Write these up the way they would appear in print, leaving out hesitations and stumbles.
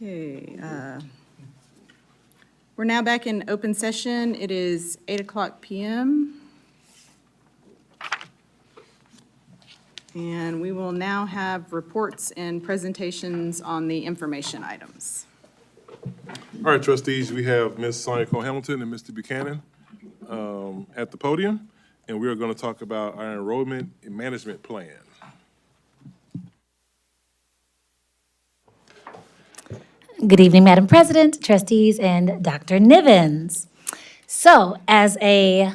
Okay, we're now back in open session. It is 8:00 p.m. And we will now have reports and presentations on the information items. All right, trustees, we have Ms. Sonia Cole-Hamilton and Mr. Buchanan at the podium, and we are going to talk about our enrollment and management plan. Good evening, Madam President, trustees, and Dr. Nivens. So, as a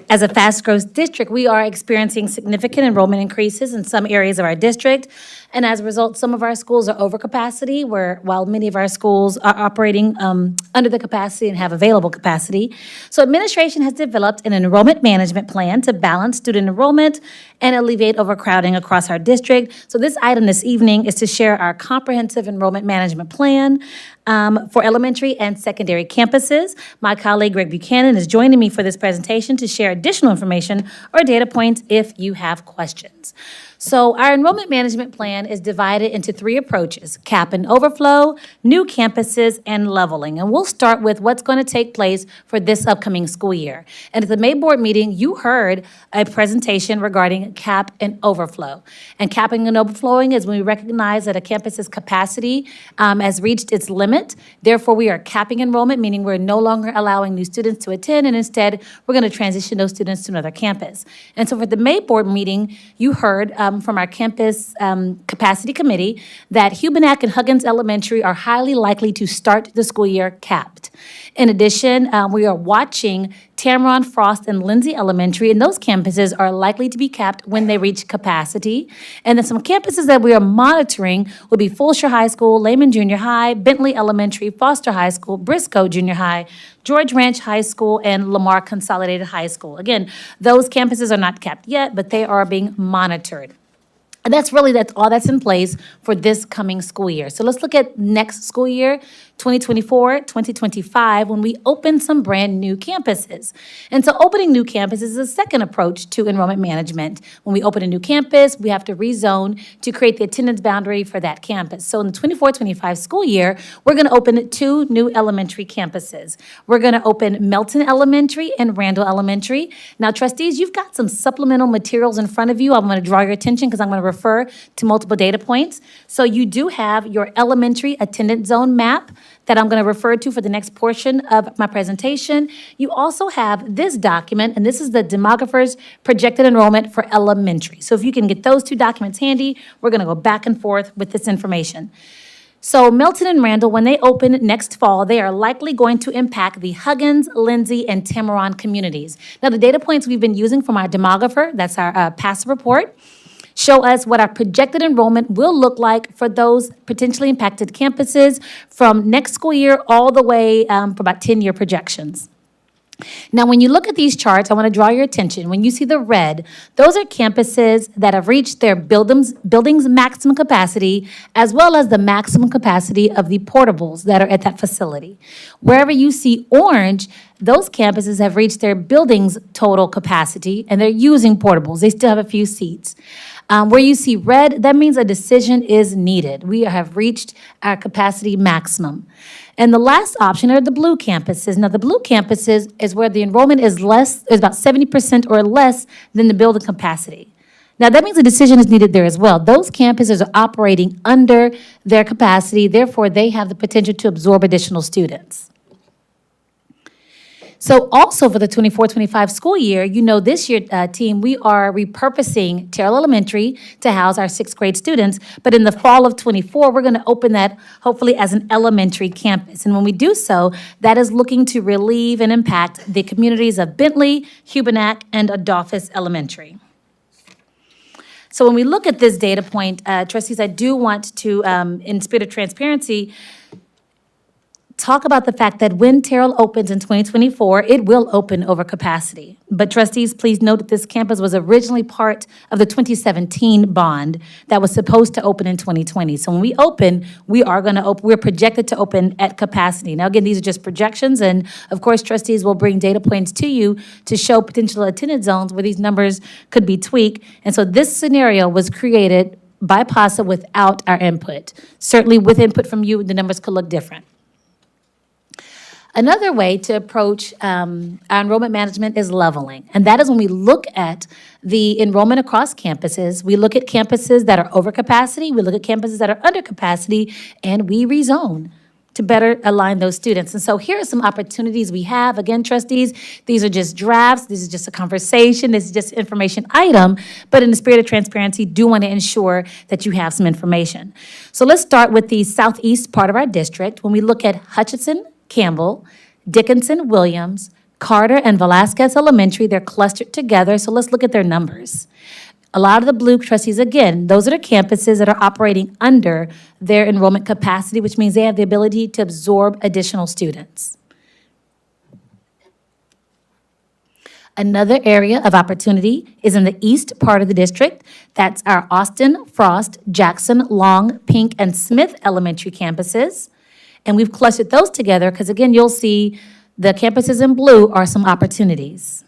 fast growth district, we are experiencing significant enrollment increases in some areas of our district. And as a result, some of our schools are over capacity, while many of our schools are operating under the capacity and have available capacity. So administration has developed an enrollment management plan to balance student enrollment and alleviate overcrowding across our district. So this item this evening is to share our comprehensive enrollment management plan for elementary and secondary campuses. My colleague Greg Buchanan is joining me for this presentation to share additional information or data points if you have questions. So our enrollment management plan is divided into three approaches: cap and overflow, new campuses, and leveling. And we'll start with what's going to take place for this upcoming school year. And at the May board meeting, you heard a presentation regarding cap and overflow. And capping and overflowing is when we recognize that a campus's capacity has reached its limit. Therefore, we are capping enrollment, meaning we're no longer allowing new students to attend, and instead, we're going to transition those students to another campus. And so for the May board meeting, you heard from our campus capacity committee that Hubenack and Huggins Elementary are highly likely to start the school year capped. In addition, we are watching Tameron, Frost, and Lindsay Elementary, and those campuses are likely to be capped when they reach capacity. And then some campuses that we are monitoring will be Fulshire High School, Lehman Junior High, Bentley Elementary, Foster High School, Briscoe Junior High, George Ranch High School, and Lamar Consolidated High School. Again, those campuses are not capped yet, but they are being monitored. And that's all that's in place for this coming school year. So let's look at next school year, 2024, 2025, when we open some brand new campuses. And so opening new campuses is a second approach to enrollment management. When we open a new campus, we have to rezone to create the attendance boundary for that campus. So in the 24-25 school year, we're going to open two new elementary campuses. We're going to open Melton Elementary and Randall Elementary. Now, trustees, you've got some supplemental materials in front of you. I'm going to draw your attention because I'm going to refer to multiple data points. So you do have your elementary attendance zone map that I'm going to refer to for the next portion of my presentation. You also have this document, and this is the demographer's projected enrollment for elementary. So if you can get those two documents handy, we're going to go back and forth with this information. So Melton and Randall, when they open next fall, they are likely going to impact the Huggins, Lindsay, and Tameron communities. Now, the data points we've been using from our demographer, that's our PASS report, show us what our projected enrollment will look like for those potentially impacted campuses from next school year all the way for about 10-year projections. Now, when you look at these charts, I want to draw your attention. When you see the red, those are campuses that have reached their buildings maximum capacity, as well as the maximum capacity of the portables that are at that facility. Wherever you see orange, those campuses have reached their building's total capacity, and they're using portables. They still have a few seats. Where you see red, that means a decision is needed. We have reached our capacity maximum. And the last option are the blue campuses. Now, the blue campuses is where the enrollment is about 70% or less than the building capacity. Now, that means a decision is needed there as well. Those campuses are operating under their capacity. Therefore, they have the potential to absorb additional students. So also for the 24-25 school year, you know this year, team, we are repurposing Terrell Elementary to house our sixth grade students. But in the fall of 24, we're going to open that hopefully as an elementary campus. And when we do so, that is looking to relieve and impact the communities of Bentley, Hubenack, and Adolphus Elementary. So when we look at this data point, trustees, I do want to, in spirit of transparency, talk about the fact that when Terrell opens in 2024, it will open over capacity. But trustees, please note that this campus was originally part of the 2017 bond that was supposed to open in 2020. So when we open, we're projected to open at capacity. Now, again, these are just projections, and of course, trustees will bring data points to you to show potential attendance zones where these numbers could be tweaked. And so this scenario was created by PASA without our input. Certainly with input from you, the numbers could look different. Another way to approach our enrollment management is leveling. And that is when we look at the enrollment across campuses. We look at campuses that are over capacity, we look at campuses that are under capacity, and we rezone to better align those students. And so here are some opportunities we have. Again, trustees, these are just drafts. This is just a conversation. This is just an information item. But in the spirit of transparency, do want to ensure that you have some information. So let's start with the southeast part of our district. When we look at Hutchinson, Campbell, Dickinson, Williams, Carter, and Velasquez Elementary, they're clustered together. So let's look at their numbers. A lot of the blue trustees, again, those are the campuses that are operating under their enrollment capacity, which means they have the ability to absorb additional students. Another area of opportunity is in the east part of the district. That's our Austin, Frost, Jackson, Long, Pink, and Smith elementary campuses. And we've clustered those together because, again, you'll see the campuses in blue are some opportunities.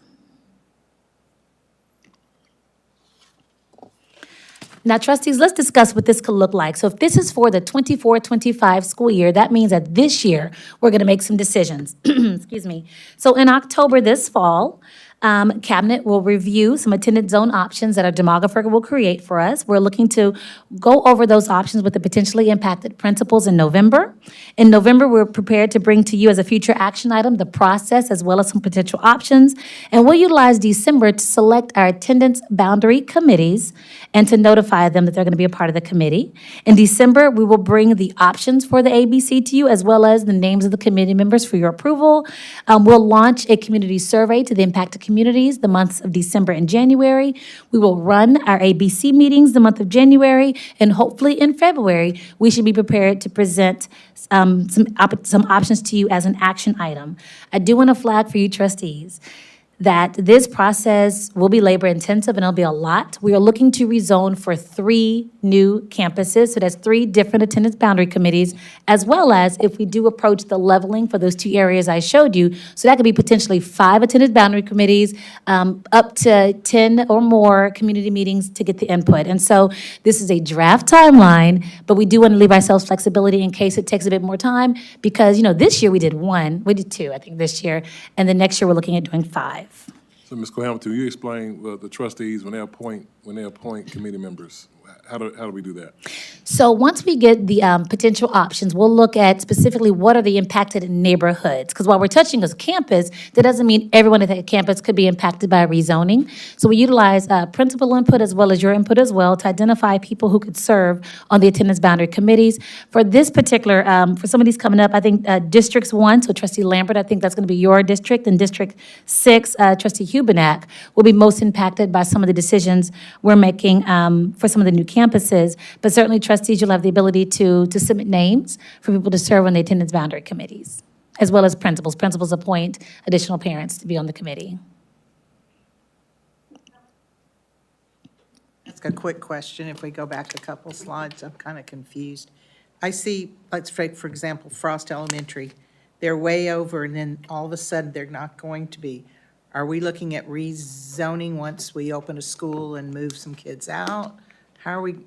Now, trustees, let's discuss what this could look like. So if this is for the 24-25 school year, that means that this year, we're going to make some decisions. Excuse me. So in October this fall, Cabinet will review some attendance zone options that our demographer will create for us. We're looking to go over those options with the potentially impacted principals in November. In November, we're prepared to bring to you as a future action item the process as well as some potential options. And we'll utilize December to select our attendance boundary committees and to notify them that they're going to be a part of the committee. In December, we will bring the options for the ABC to you as well as the names of the committee members for your approval. We'll launch a community survey to the impacted communities the months of December and January. We will run our ABC meetings the month of January, and hopefully in February, we should be prepared to present some options to you as an action item. I do want to flag for you trustees that this process will be labor intensive and it'll be a lot. We are looking to rezone for 3 new campuses, so that's 3 different attendance boundary committees, as well as if we do approach the leveling for those 2 areas I showed you, so that could be potentially 5 attendance boundary committees, up to 10 or more community meetings to get the input. And so this is a draft timeline, but we do want to leave ourselves flexibility in case it takes a bit more time, because, you know, this year we did 2, I think, this year, and then next year we're looking at doing 5. So, Ms. Hamilton, you explain the trustees when they appoint committee members. How do we do that? So once we get the potential options, we'll look at specifically what are the impacted neighborhoods. Because while we're touching a campus, that doesn't mean everyone at that campus could be impacted by rezoning. So we utilize principal input as well as your input as well to identify people who could serve on the attendance boundary committees. For this particular, for some of these coming up, I think Districts 1, so Trustee Lambert, I think that's going to be your district, and District 6, Trustee Hubenak, will be most impacted by some of the decisions we're making for some of the new campuses. But certainly, trustees, you'll have the ability to submit names for people to serve on the attendance boundary committees, as well as principals. Principals appoint additional parents to be on the committee. Ask a quick question. If we go back a couple slides, I'm kind of confused. I see, let's take, for example, Frost Elementary. They're way over, and then all of a sudden, they're not going to be. Are we looking at rezoning once we open a school and move some kids out?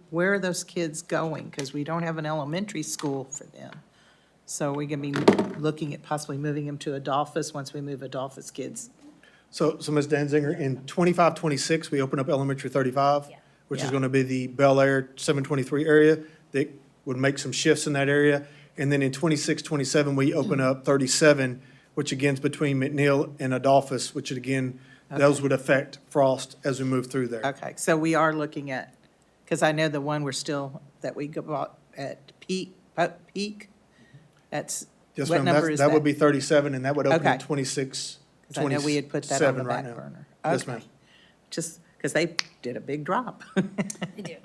Where are those kids going? Because we don't have an elementary school for them. So we're going to be looking at possibly moving them to Adolphus once we move Adolphus kids. So Ms. Danziger, in 25-26, we open up elementary 35, which is Yeah. going to be the Bel Air 723 area. That would make some shifts in that area. And then in 26-27, we open up 37, which again is between McNeil and Adolphus, which again, those would affect Frost as we move through there. Okay, so we are looking at, because I know the one that we bought at Peak, that's, Yes, what ma'am, number is that that? would be 37, and that would open in Okay. 26, Because I know we had put that on the 27 right back now. burner. Yes, Okay. ma'am. Just because they did a big drop. They do.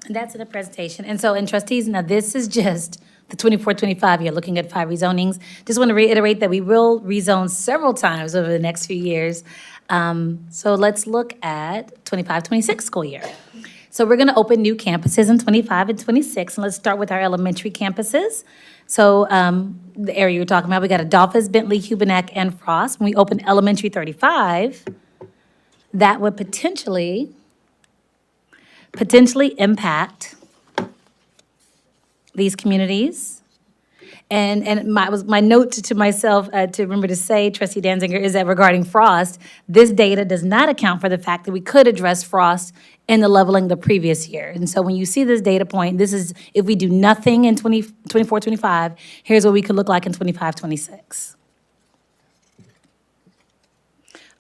And that's in the presentation. And so, and trustees, now this is just the 24-25 year, looking at 5 rezonings. Just want to reiterate that we will rezone several times over the next few years. So let's look at 25-26 school year. So we're going to open new campuses in 25 and 26, and let's start with our elementary campuses. So the area you're talking about, we got Adolphus, Bentley, Hubenak, and Frost. When we open elementary 35, that would potentially potentially impact these communities. And my note to myself to remember to say, Trustee Danziger, is that regarding frost, this data does not account for the fact that we could address frost in the leveling the previous year. And so when you see this data point, this is, if we do nothing in 24, 25, here's what we could look like in 25, 26.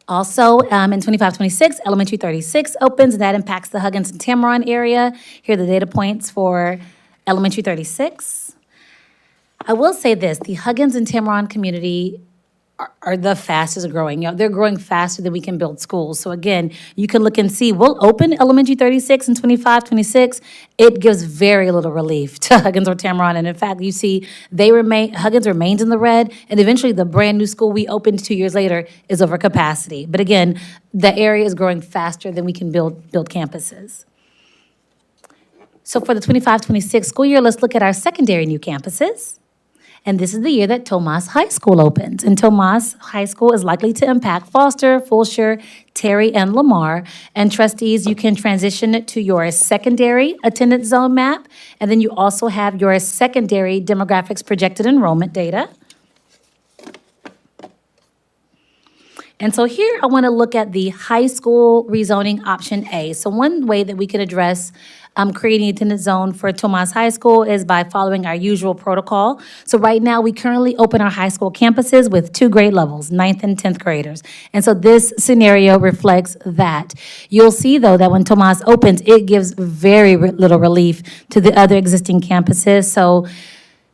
Also, in 25, 26, Elementary 36 opens, and that impacts the Huggins and Tameron area. Here are the data points for Elementary 36. I will say this, the Huggins and Tameron community are the fastest growing. You know, they're growing faster than we can build schools. So again, you can look and see, we'll open Elementary 36 in 25, 26. It gives very little relief to Huggins or Tameron. And in fact, you see Huggins remains in the red, and eventually the brand new school we opened 2 years later is over capacity. But again, the area is growing faster than we can build campuses. So for the 25, 26 school year, let's look at our secondary new campuses. And this is the year that Tomas High School opens. And Tomas High School is likely to impact Foster, Fulshire, Terry, and Lamar. And trustees, you can transition it to your secondary attendance zone map. And then you also have your secondary demographics projected enrollment data. And so here I want to look at the high school rezoning option A. So one way that we can address creating attendance zone for Tomas High School is by following our usual protocol. So right now, we currently open our high school campuses with 2 grade levels, 9th and 10th graders. And so this scenario reflects that. You'll see, though, that when Tomas opens, it gives very little relief to the other existing campuses. So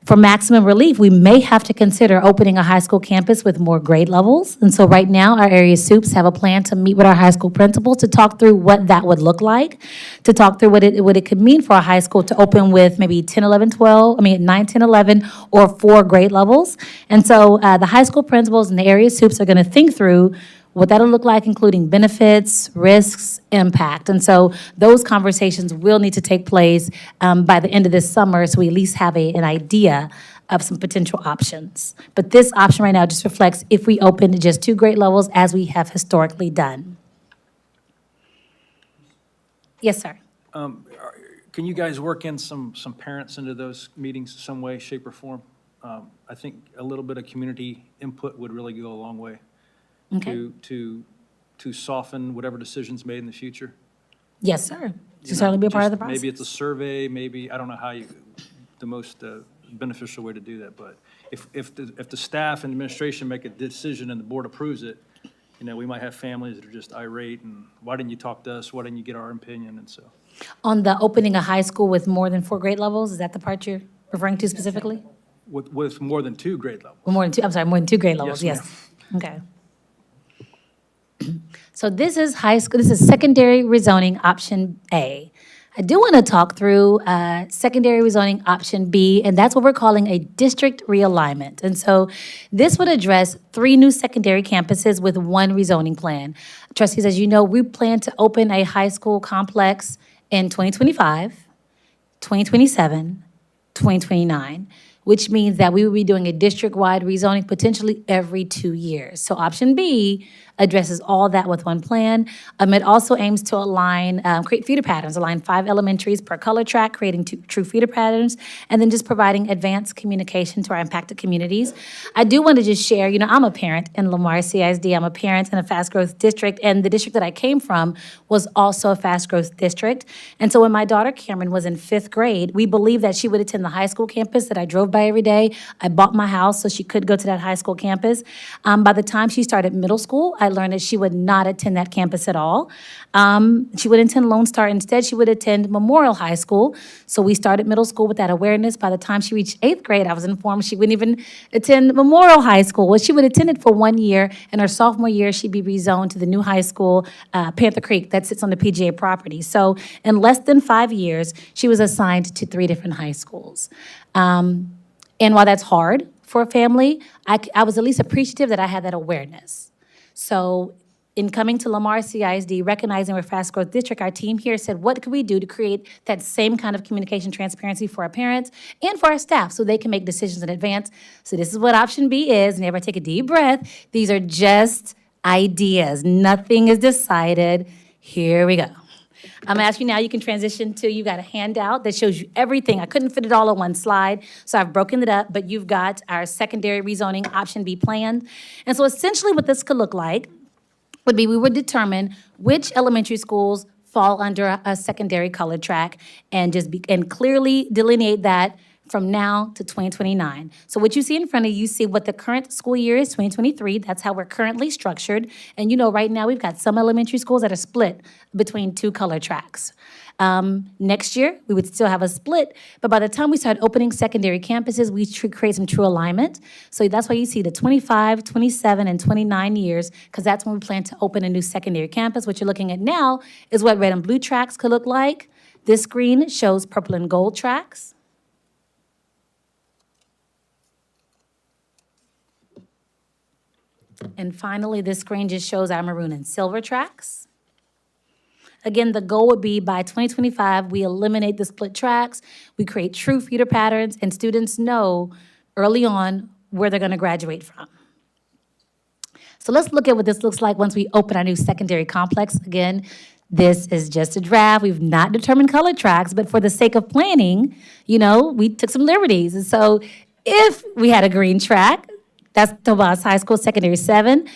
for maximum relief, we may have to consider opening a high school campus with more grade levels. And so right now, our area SUPs have a plan to meet with our high school principals to talk through what that would look like, to talk through what it could mean for a high school to open with maybe 9, 10, 11, or 4 grade levels. And so the high school principals and the area SUPs are going to think through what that'll look like, including benefits, risks, impact. And so those conversations will need to take place by the end of this summer, so we at least have an idea of some potential options. But this option right now just reflects if we open to just 2 grade levels as we have historically done. Yes, sir. Can you guys work in some parents into those meetings some way, shape, or form? I think a little bit of community input would really go a long way. Okay. To soften whatever decisions made in the future? Yes, sir. You To know, certainly be a part of the just process. Maybe it's a survey, maybe, I don't know how the most beneficial way to do that, but if the staff and administration make a decision and the board approves it, you know, we might have families that are just irate and why didn't you talk to us? Why didn't you get our opinion? And so. On the opening a high school with more than 4 grade levels, is that the part you're referring to specifically? With more than 2 grade levels. Or more than 2, I'm sorry, more than 2 grade levels, Yes, yes. Okay. So this is high school, this is secondary rezoning option A. I do want to talk through secondary rezoning option B, and that's what we're calling a district realignment. And so this would address 3 new secondary campuses with 1 rezoning plan. Trustees, as you know, we plan to open a high school complex in 2025, 2027, 2029. Which means that we will be doing a district-wide rezoning potentially every 2 years. So option B addresses all that with 1 plan. It also aims to create feeder patterns, align 5 elementaries per color track, creating true feeder patterns, and then just providing advanced communication to our impacted communities. I do want to just share, you know, I'm a parent in Lamar CISD. I'm a parent in a fast-growth district, and the district that I came from was also a fast-growth district. And so when my daughter Cameron was in 5th grade, we believed that she would attend the high school campus that I drove by every day. I bought my house so she could go to that high school campus. By the time she started middle school, I learned that she would not attend that campus at all. She would attend Lone Star. Instead, she would attend Memorial High School. So we started middle school with that awareness. By the time she reached 8th grade, I was informed she wouldn't even attend Memorial High School. Well, she would attend it for 1 year, and her sophomore year, she'd be rezoned to the new high school, Panther Creek, that sits on the PGA property. So in less than 5 years, she was assigned to 3 different high schools. And while that's hard for a family, I was at least appreciative that I had that awareness. So in coming to Lamar CISD, recognizing we're a fast growth district, our team here said, what could we do to create that same kind of communication transparency for our parents and for our staff so they can make decisions in advance? So this is what option B is, and everybody take a deep breath. These are just ideas. Nothing is decided. Here we go. I'm gonna ask you now, you can transition to, you got a handout that shows you everything. I couldn't fit it all on one slide, so I've broken it up, but you've got our secondary rezoning option B plan. And so essentially what this could look like would be, we would determine which elementary schools fall under a secondary colored track and and clearly delineate that from now to 2029. So what you see in front of you, see what the current school year is, 2023. That's how we're currently structured. And right now we've got some elementary schools that are split between two color tracks. Next year, we would still have a split, but by the time we start opening secondary campuses, we create some true alignment. So that's why you see the 25, 27, and 29 years, because that's when we plan to open a new secondary campus. What you're looking at now is what red and blue tracks could look like. This screen shows purple and gold tracks. And finally, this screen just shows our maroon and silver tracks. Again, the goal would be by 2025, we eliminate the split tracks, we create true feeder patterns, and students know early on where they're going to graduate from. So let's look at what this looks like once we open our new secondary complex. Again, this is just a draft. We've not determined color tracks, but for the sake of planning, we took some liberties. And so if we had a green track, that's Tobias High School, Secondary 7.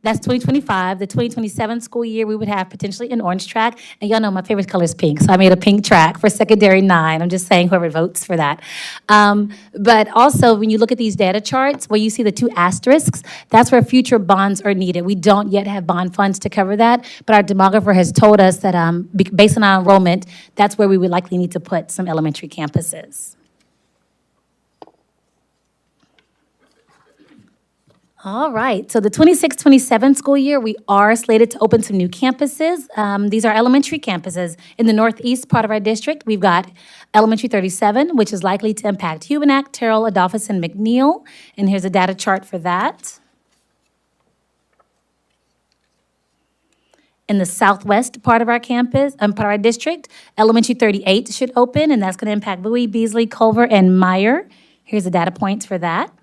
That's 2025. The 2027 school year, we would have potentially an orange track. And y'all know my favorite color is pink, so I made a pink track for Secondary 9. I'm just saying whoever votes for that. But also, when you look at these data charts, where you see the two asterisks, that's where future bonds are needed. We don't yet have bond funds to cover that, but our demographer has told us that based on our enrollment, that's where we would likely need to put some elementary campuses. All right, so the 26-27 school year, we are slated to open some new campuses. These are elementary campuses. In the northeast part of our district, we've got Elementary 37, which is likely to impact Hubenack, Terrell, Adolphus, and McNeil. And here's a data chart for that. In the southwest part of our campus, part of our district, Elementary 38 should open, and that's going to impact Bowie, Beasley, Culver, and Meyer. Here's the data points for that.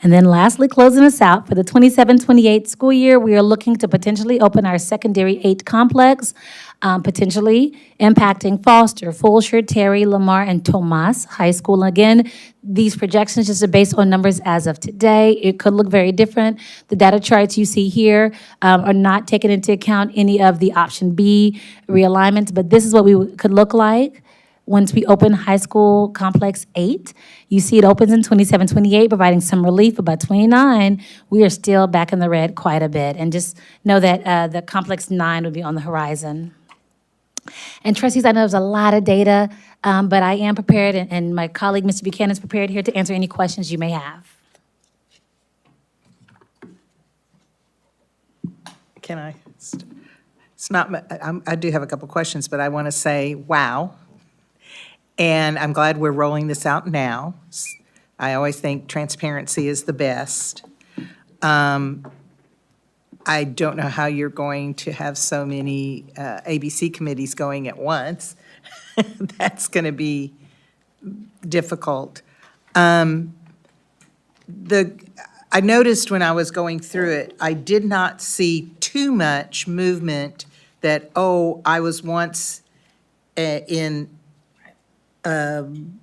And then lastly, closing us out, for the 27-28 school year, we are looking to potentially open our secondary 8 complex, potentially impacting Foster, Fulshire, Terry, Lamar, and Tomas High School. And again, these projections just are based on numbers as of today. It could look very different. The data charts you see here are not taking into account any of the option B realignments, but this is what we could look like once we open High School Complex 8. You see it opens in 27-28, providing some relief, but by 29, we are still back in the red quite a bit. And just know that the Complex 9 would be on the horizon. And trustees, I know there's a lot of data, but I am prepared, and my colleague, Mr. Buchanan, is prepared here to answer any questions you may have. Can I? It's not, I do have a couple questions, but I want to say, wow. And I'm glad we're rolling this out now. I always think transparency is the best. I don't know how you're going to have so many ABC committees going at once. That's going to be difficult. I noticed when I was going through it, I did not see too much movement that, I was once in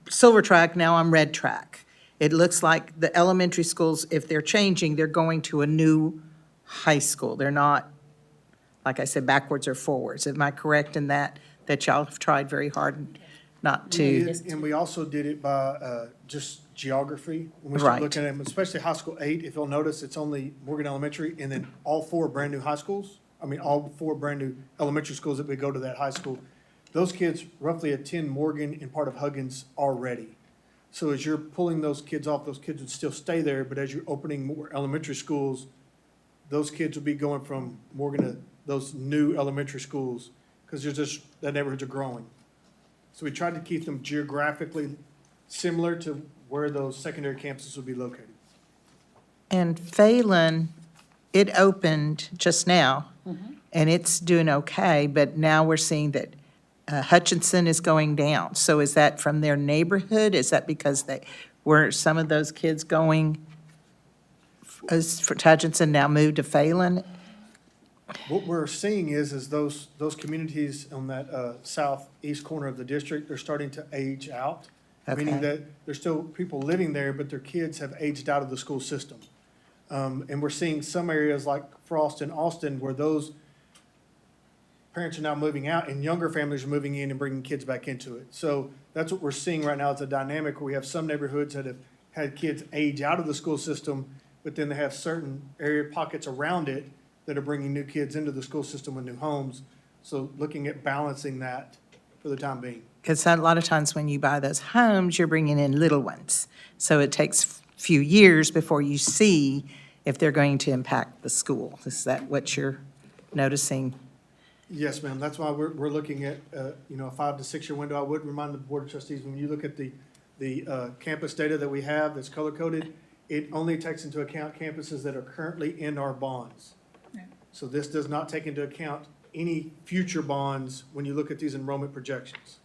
silver track, now I'm red track. It looks like the elementary schools, if they're changing, they're going to a new high school. They're not, like I said, backwards or forwards. Am I correct in that y'all have tried very hard not to? And we also did it by just geography. When we Right. start looking at them, especially High School 8, if you'll notice, it's only Morgan Elementary and then all 4 brand-new high schools. All 4 brand-new elementary schools that would go to that high school. Those kids roughly attend Morgan and part of Huggins already. So as you're pulling those kids off, those kids would still stay there, but as you're opening more elementary schools, those kids will be going from Morgan to those new elementary schools, because the neighborhoods are growing. So we tried to keep them geographically similar to where those secondary campuses would be located. And Phelan, it opened just now, and it's doing okay, but now we're seeing that Hutchinson is going down. So is that from their neighborhood? Is that because were some of those kids going as for Hutchinson now moved to Phelan? What we're seeing is those communities on that southeast corner of the district, they're starting to age out. Meaning Okay. that there's still people living there, but their kids have aged out of the school system. And we're seeing some areas like Frost and Austin where those parents are now moving out and younger families are moving in and bringing kids back into it. So that's what we're seeing right now. It's a dynamic where we have some neighborhoods that have had kids age out of the school system, but then they have certain area pockets around it that are bringing new kids into the school system with new homes. So looking at balancing that for the time being. Because a lot of times when you buy those homes, you're bringing in little ones. So it takes a few years before you see if they're going to impact the school. Is that what you're noticing? Yes, ma'am. That's why we're looking at, a 5 to 6 year window. I would remind the Board of Trustees, when you look at the campus data that we have that's color-coded, it only takes into account campuses that are currently in our bonds. So this does not take into account any future bonds when you look at these enrollment projections.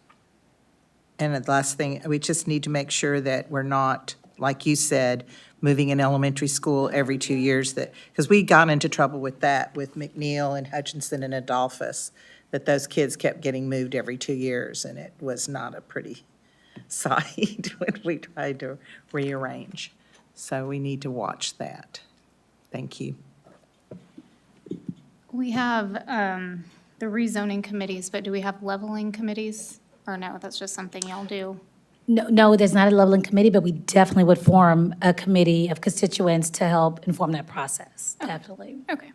And the last thing, we just need to make sure that we're not, like you said, moving an elementary school every 2 years, because we got into trouble with that, with McNeil and Hutchinson and Adolphus, that those kids kept getting moved every 2 years, and it was not a pretty sight when we tried to rearrange. So we need to watch that. Thank you. We have the rezoning committees, but do we have leveling committees? Or no, that's just something y'all do? No, there's not a leveling committee, but we definitely would form a committee of constituents to help inform that process, definitely. Okay.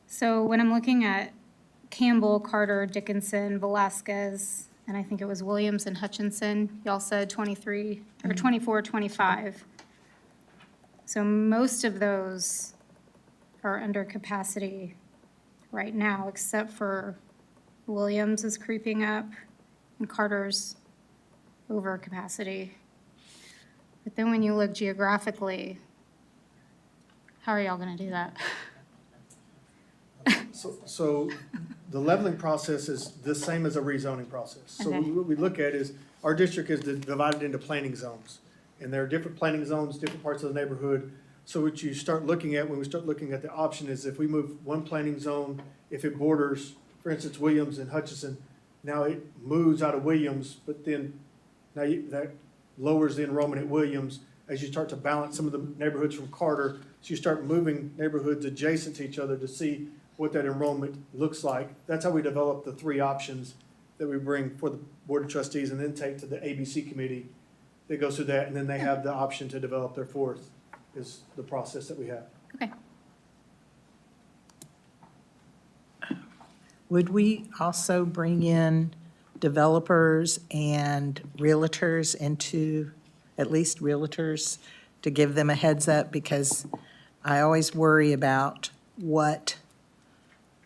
So when I'm looking at Campbell, Carter, Dickinson, Velasquez, and I think it was Williams and Hutchinson, y'all said 23, or 24, 25. So most of those are under capacity right now, except for Williams is creeping up and Carter's over capacity. But then when you look geographically, how are y'all gonna do that? So the leveling process is the same as a rezoning process. So Okay. what we look at is, our district is divided into planning zones. And there are different planning zones, different parts of the neighborhood. So what you start looking at, when we start looking at the option, is if we move one planning zone, if it borders, for instance, Williams and Hutchinson, now it moves out of Williams, but then that lowers the enrollment at Williams as you start to balance some of the neighborhoods from Carter. So you start moving neighborhoods adjacent to each other to see what that enrollment looks like. That's how we develop the 3 options that we bring for the Board of Trustees and then take to the ABC committee that goes through that, and then they have the option to develop their 4th, is the process that we have. Okay. Would we also bring in developers and realtors into, at least realtors, to give them a heads up? Because I always worry about what,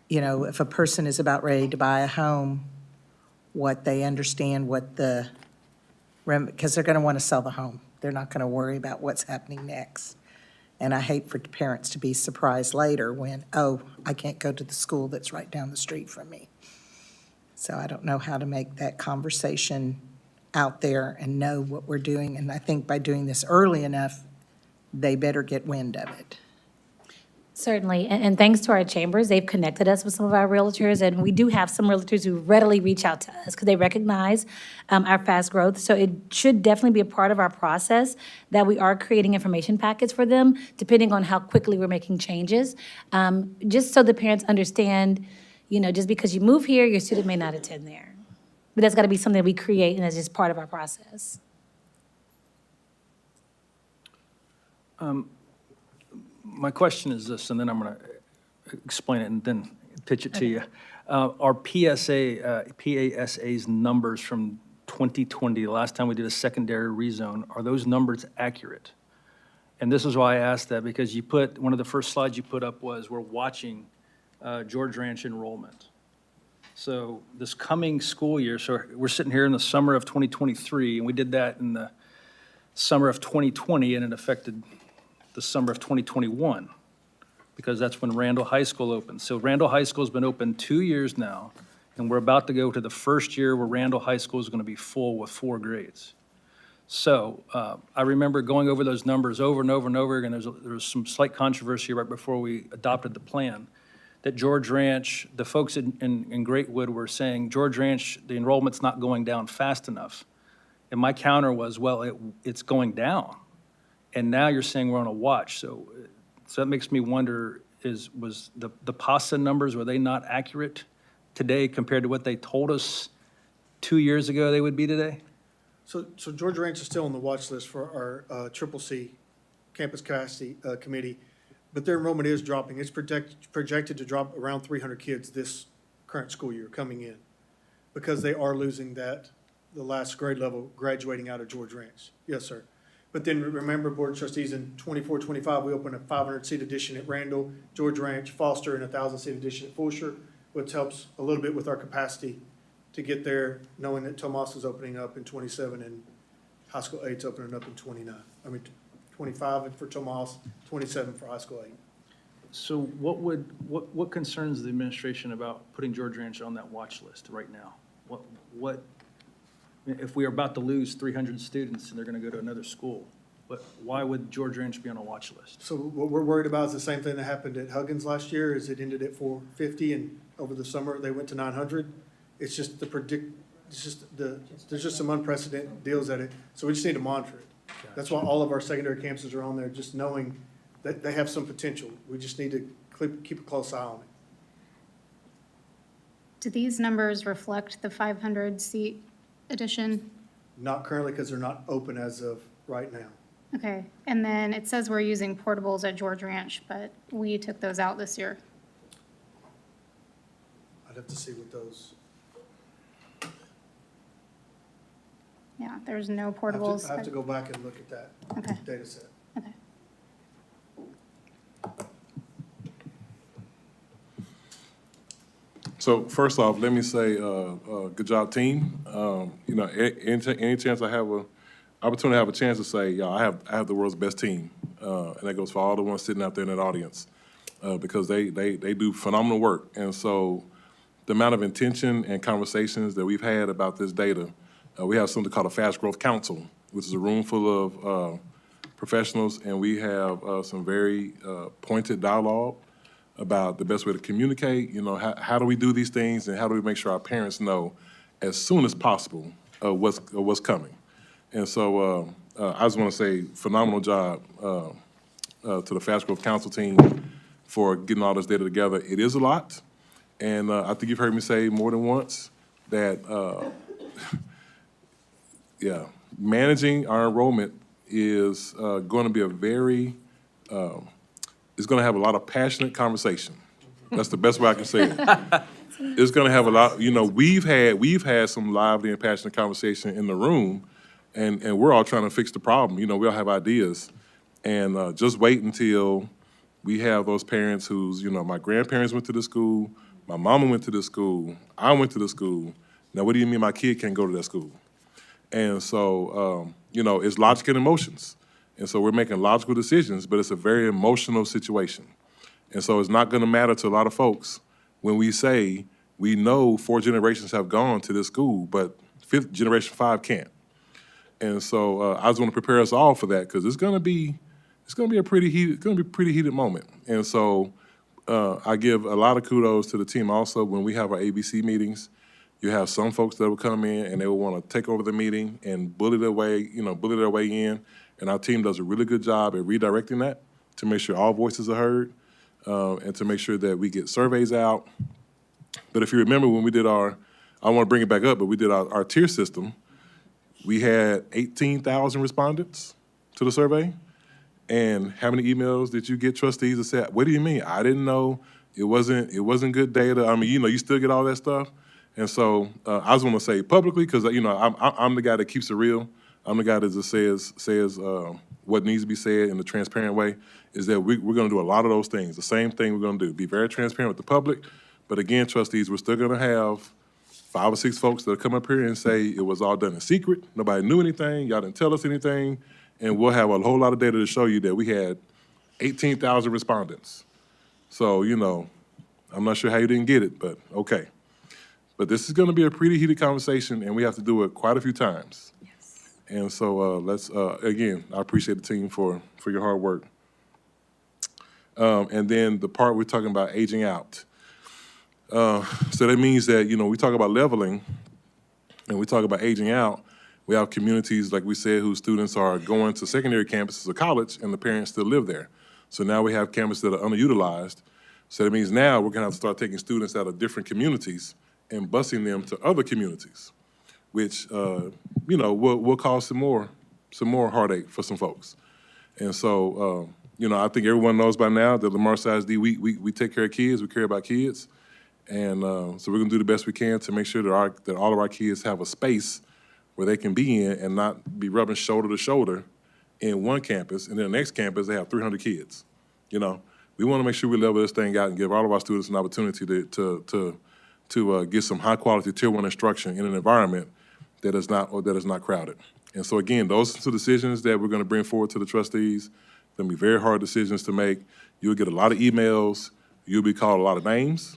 if a person is about ready to buy a home, what they understand, because they're going to want to sell the home. They're not going to worry about what's happening next. And I hate for parents to be surprised later when, oh, I can't go to the school that's right down the street from me. So I don't know how to make that conversation out there and know what we're doing. And I think by doing this early enough, they better get wind of it. Certainly, and thanks to our chambers, they've connected us with some of our realtors, and we do have some realtors who readily reach out to us because they recognize our fast growth. So it should definitely be a part of our process that we are creating information packets for them, depending on how quickly we're making changes, just so the parents understand, just because you move here, your student may not attend there. But that's got to be something that we create, and that's just part of our process. My question is this, and then I'm going to explain it and then pitch it to you. Our PASA's numbers from 2020, the last time we did a secondary rezone, are those numbers accurate? And this is why I asked that, because one of the first slides you put up was we're watching George Ranch enrollment. So this coming school year, so we're sitting here in the summer of 2023, and we did that in the summer of 2020, and it affected the summer of 2021, because that's when Randall High School opened. So Randall High School's been open 2 years now, And we're about to go to the first year where Randall High School is going to be full with 4 grades. So I remember going over those numbers over and over and over again. There was some slight controversy right before we adopted the plan, that George Ranch, the folks in Greatwood were saying, George Ranch, the enrollment's not going down fast enough. And my counter was, well, it's going down. And now you're saying we're on a watch. So that makes me wonder, was the PASA numbers, were they not accurate today compared to what they told us 2 years ago they would be today? So George Ranch is still on the watch list for our CCC Campus Capacity Committee, but their enrollment is dropping. It's projected to drop around 300 kids this current school year coming in, because they are losing the last grade level graduating out of George Ranch. Yes, sir. But then remember, Board of Trustees, in 24-25, we opened a 500-seat addition at Randall, George Ranch, Foster, and a 1,000-seat addition at Fulshear, which helps a little bit with our capacity to get there, knowing that Tomas is opening up in 27 and High School 8's opening up in 29. I mean, 25 for Tomas, 27 for High School 8. So what concerns the administration about putting George Ranch on that watch list right now? What, if we are about to lose 300 students and they're going to go to another school, why would George Ranch be on a watch list? So what we're worried about is the same thing that happened at Huggins last year, is it ended at 450, and over the summer they went to 900. It's just there's just some unprecedented deals at it, so we just need to monitor it. That's why all of our secondary campuses are on there, just knowing that they have some potential. We just need to keep a close eye on it. Do these numbers reflect the 500-seat addition? Not currently, because they're not open as of right now. Okay, and then it says we're using portables at George Ranch, but we took those out this year. I'd have to see what those, Yeah, there's no I portables. have to go back and look at that Okay, data set. okay. So first off, let me say, good job, team. You know, any chance I have a opportunity to have a chance to say, yeah, I have the world's best team, and that goes for all the ones sitting out there in that audience, because they do phenomenal work. And so the amount of intention and conversations that we've had about this data, we have something called a Fast Growth Council, which is a room full of professionals, and we have some very pointed dialogue about the best way to communicate, you know, how do we do these things, and how do we make sure our parents know as soon as possible what's coming. And so I just want to say phenomenal job to the Fast Growth Council team for getting all this data together. It is a lot, and I think you've heard me say more than once that, yeah, managing our enrollment is going to be a very, it's going to have a lot of passionate conversation. That's the best way I can say it. It's going to have a lot, you know, we've had some lively and passionate conversation in the room, and we're all trying to fix the problem. You know, we all have ideas. And just wait until we have those parents whose, you know, my grandparents went to the school, my mama went to the school, I went to the school. Now, what do you mean my kid can't go to that school? And so, you know, it's logic and emotions. And so we're making logical decisions, but it's a very emotional situation. And so it's not going to matter to a lot of folks when we say we know 4 generations have gone to this school, but 5th generation 5 can't. And so I just want to prepare us all for that, because it's going to be a pretty heated moment. And so I give a lot of kudos to the team also. When we have our ABC meetings, you have some folks that will come in and they will want to take over the meeting and bully their way in. And our team does a really good job at redirecting that to make sure all voices are heard, and to make sure that we get surveys out. But if you remember when we did I want to bring it back up, but we did our tier system, we had 18,000 respondents to the survey. And how many emails did you get, trustees, that said, what do you mean? I didn't know, it wasn't good data. I mean, you know, you still get all that stuff. And so I just want to say publicly, because, you know, I'm the guy that keeps it real. I'm the guy that just says what needs to be said in a transparent way, is that we're going to do a lot of those things. The same thing we're going to do, be very transparent with the public. But again, trustees, we're still going to have 5 or 6 folks that'll come up here and say it was all done in secret. Nobody knew anything. Y'all didn't tell us anything. And we'll have a whole lot of data to show you that we had 18,000 respondents. So, you know, I'm not sure how you didn't get it, but okay. But this is going to be a pretty heated conversation, and we have to do it quite a few times. And so again, I appreciate the team for your hard work. And then the part we're talking about aging out. So that means that, we talk about leveling and we talk about aging out. We have communities, like we said, whose students are going to secondary campuses or college and the parents still live there. So now we have campuses that are underutilized. So that means now we're gonna have to start taking students out of different communities and busing them to other communities, which, will cause some more heartache for some folks. And so, I think everyone knows by now that Lamar CISD, we take care of kids, we care about kids. And so we're gonna do the best we can to make sure that all of our kids have a space where they can be in and not be rubbing shoulder to shoulder in one campus, and then the next campus, they have 300 kids. We wanna make sure we level this thing out and give all of our students an opportunity to get some high-quality Tier 1 instruction in an environment that is not crowded. And so again, those are the decisions that we're gonna bring forward to the trustees. Gonna be very hard decisions to make. You'll get a lot of emails. You'll be called a lot of names.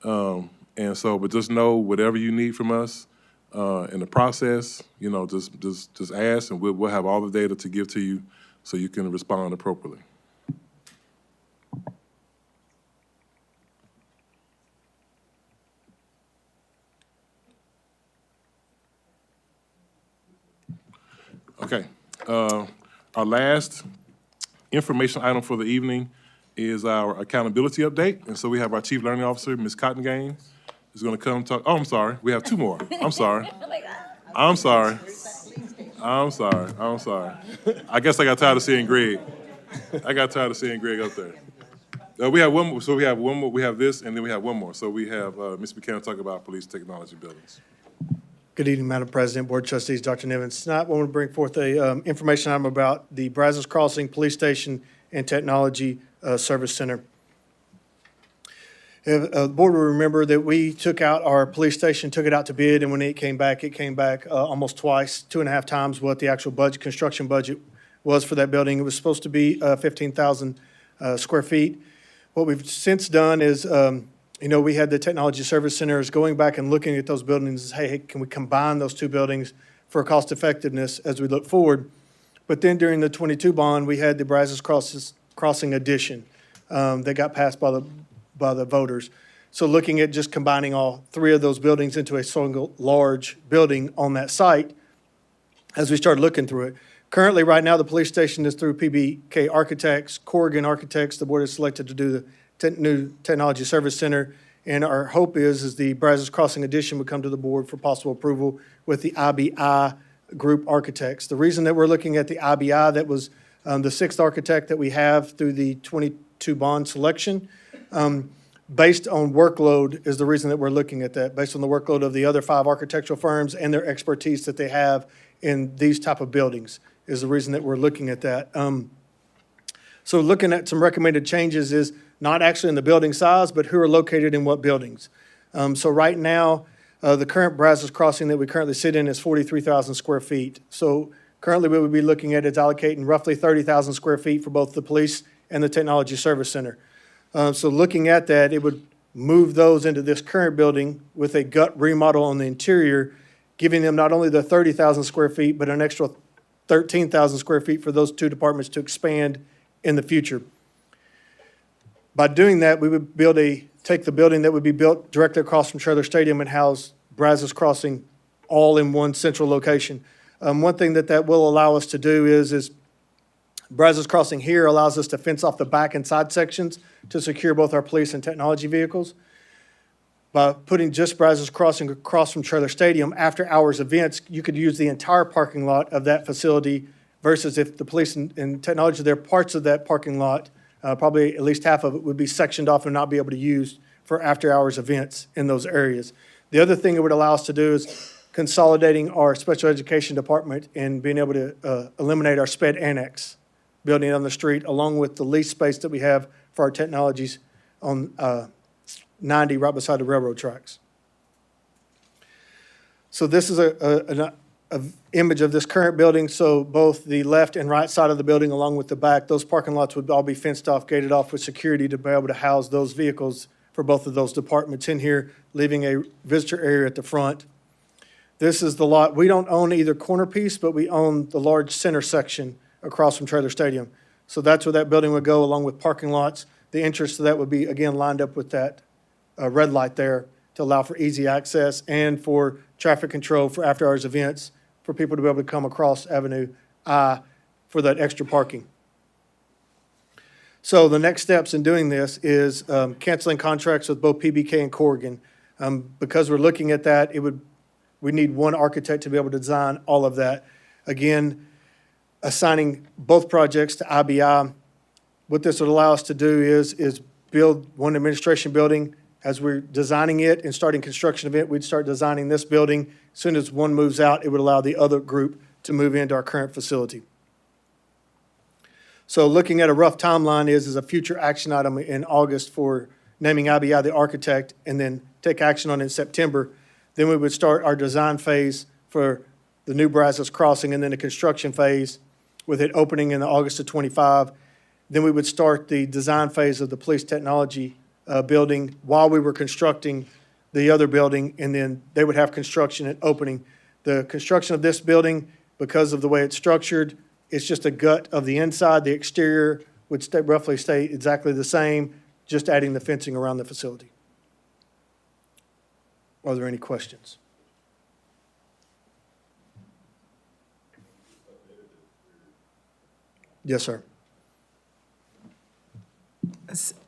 But just know whatever you need from us in the process, just ask, and we'll have all the data to give to you so you can respond appropriately. Okay, our last information item for the evening is our accountability update. And so we have our Chief Learning Officer, Ms. Cottongane, who's gonna come talk. Oh, I'm sorry, we have two more. I'm sorry. I'm sorry. I guess I got tired of seeing Greg. up there. We have one more, so we have one more, we have this, and then we have one more. So we have Ms. Buchanan talk about police technology buildings. Good evening, Madam President, Board Trustees, Dr. Nivens. Tonight, I want to bring forth a information item about the Brazos Crossing Police Station and Technology Service Center. The board will remember that we took out our police station, took it out to bid, and when it came back almost twice, 2.5 times what the actual construction budget was for that building. It was supposed to be 15,000 square feet. What we've since done is, we had the Technology Service Centers going back and looking at those buildings, hey, can we combine those two buildings for cost effectiveness as we look forward? But then during the 22 bond, we had the Brazos Crossing addition that got passed by the voters. So looking at just combining all three of those buildings into a single large building on that site, as we started looking through it. Currently, right now, the police station is through PBK Architects, Corrigan Architects. The board has selected to do the new Technology Service Center. And our hope is the Brazos Crossing addition would come to the board for possible approval with the IBI Group Architects. The reason that we're looking at the IBI, that was the sixth architect that we have through the 22 bond selection. Based on workload is the reason that we're looking at that, based on the workload of the other 5 architectural firms and their expertise that they have in these type of buildings is the reason that we're looking at that. So looking at some recommended changes is not actually in the building size, but who are located in what buildings. So right now, the current Brazos Crossing that we currently sit in is 43,000 square feet. So currently what we'd be looking at is allocating roughly 30,000 square feet for both the police and the Technology Service Center. So looking at that, it would move those into this current building with a gut remodel on the interior, giving them not only the 30,000 square feet, but an extra 13,000 square feet for those two departments to expand in the future. By doing that, we would take the building that would be built directly across from Traylor Stadium and house Brazos Crossing all in one central location. One thing that will allow us to do is Brazos Crossing here allows us to fence off the back and side sections to secure both our police and technology vehicles. By putting just Brazos Crossing across from Traylor Stadium, after hours events, you could use the entire parking lot of that facility versus if the police and technology, there are parts of that parking lot, probably at least half of it would be sectioned off and not be able to use for after hours events in those areas. The other thing it would allow us to do is consolidating our special education department and being able to eliminate our SPED annex building on the street, along with the lease space that we have for our technologies on 90 right beside the railroad tracks. So this is an image of this current building. So both the left and right side of the building, along with the back, those parking lots would all be fenced off, gated off with security to be able to house those vehicles for both of those departments in here, leaving a visitor area at the front. This is the lot, we don't own either corner piece, but we own the large center section across from Trailer Stadium. So that's where that building would go, along with parking lots. The entrance to that would be, again, lined up with that red light there to allow for easy access and for traffic control for after-hours events, for people to be able to come across Avenue I for that extra parking. So the next steps in doing this is canceling contracts with both PBK and Corrigan. Because we're looking at that, we need one architect to be able to design all of that. Again, assigning both projects to IBI. What this would allow us to do is build one administration building. As we're designing it and starting construction of it, we'd start designing this building. As soon as one moves out, it would allow the other group to move into our current facility. So looking at a rough timeline is a future action item in August for naming IBI the architect, and then take action on it in September. Then we would start our design phase for the new Brazos Crossing, and then the construction phase with it opening in August of '25. Then we would start the design phase of the police technology building while we were constructing the other building, and then they would have construction and opening. The construction of this building, because of the way it's structured, it's just a gut of the inside. The exterior would roughly stay exactly the same, just adding the fencing around the facility. Are there any questions? Yes, sir.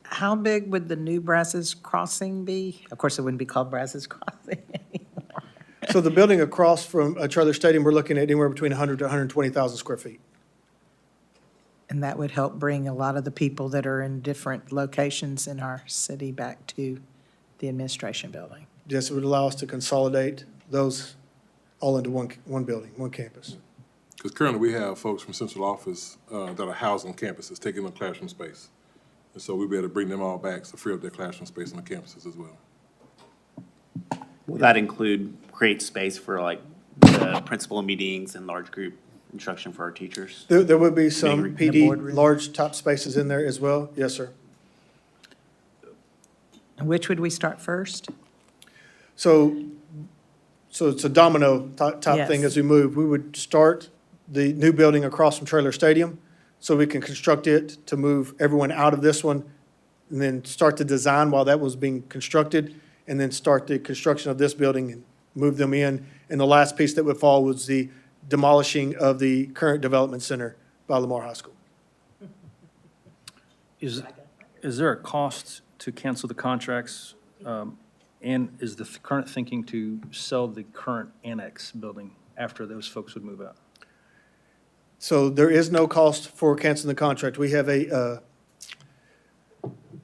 How big would the new Brazos Crossing be? Of course, it wouldn't be called Brazos Crossing anymore. So the building across from Trailer Stadium, we're looking at anywhere between 100 to 120,000 square feet. And that would help bring a lot of the people that are in different locations in our city back to the administration building. Yes, it would allow us to consolidate those all into one building, one campus. Because currently we have folks from central office that are housed on campuses, taking up classroom space. And so we'll be able to bring them all back to free up their classroom space on the campuses as well. Will that include create space for like the principal meetings and large group instruction for our teachers? There would be some Maybe PD, boardroom. large top spaces in there as well. Yes, sir. And which would we start first? So it's a domino type thing Yes. as we move. We would start the new building across from Trailer Stadium, so we can construct it to move everyone out of this one, and then start the design while that was being constructed, and then start the construction of this building and move them in. And the last piece that would fall was the demolishing of the current development center by Lamar High School. Is there a cost to cancel the contracts? And is the current thinking to sell the current annex building after those folks would move out? So there is no cost for canceling the contract. We have a